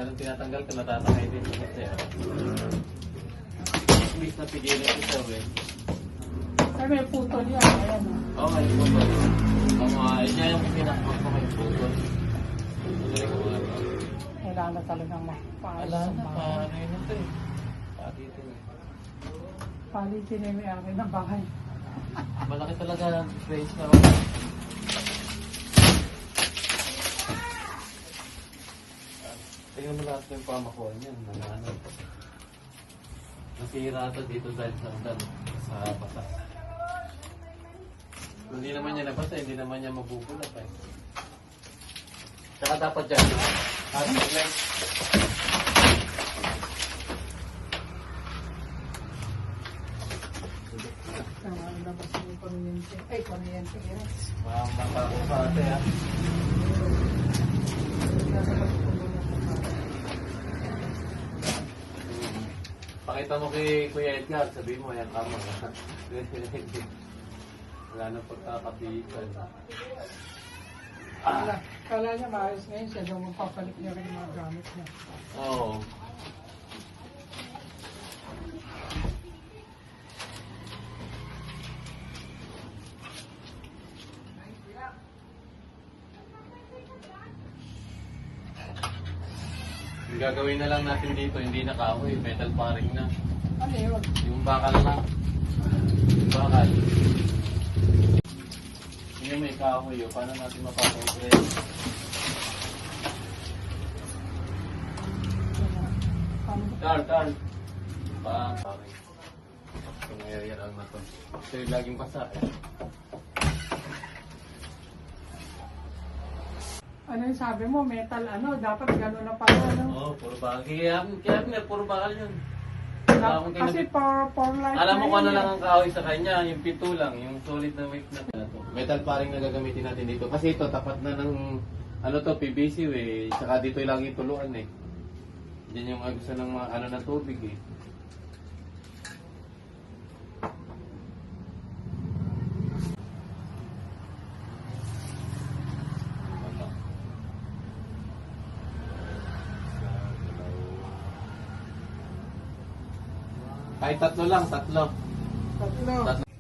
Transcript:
anong tinatanggal ko, natatangay din kasi. Please na pigilan ko siya, eh. Ay, may putol yan. Ayan o. Oo, may putol. Siya yung pinakapag ko may putol. Kailangan na talagang makapayos. Ala na, paano yun ito eh. Palitin eh. Palitin na may akin ng bahay. Malaki talaga ang space na ako. Tingnan mo lahat yung pamakuha niyan. Ano. Nasira ito dito dahil sa undan. Sa basa. Hindi naman niya nabasa, hindi naman niya mabubulap eh. Tsaka dapat dyan. Next. Ang labas yung kuryente. Ay, kuryente. Matako sa ate ha. Pakita mo kay Kuya Edgar, sabihin mo, yan kama. Wala nang pagkakapitan. Kala niya maayos ngayon siya. Daw magpapalit niya rin yung mga gamit niya. Oo. Yung gagawin na lang natin dito, hindi na kahoy, metal paring na. Ano yun? Yung bakal na. Yung bakal. Yung may kahoy yun, paano natin mapakontrol? Carl. Paring. Itong area lang na to. Ito yung laging basa eh. Ano yung sabi mo? Metal ano? Dapat gano'n na pala ano? Oo, puro bakal. Kaya puro bakal yun. Kasi for life Alam mo na kung ano yun lang eh. ang kahoy sa kanya, yung pito lang, yung solid na weight na to. Metal paring na gagamitin natin dito. Kasi ito, tapat na ng, ano to, PVC eh. Saka dito lang yung tuluan eh. Diyan yung gusto ng mga, ano ng tubig eh. Kahit tatlo lang, tatlo. Tatlo.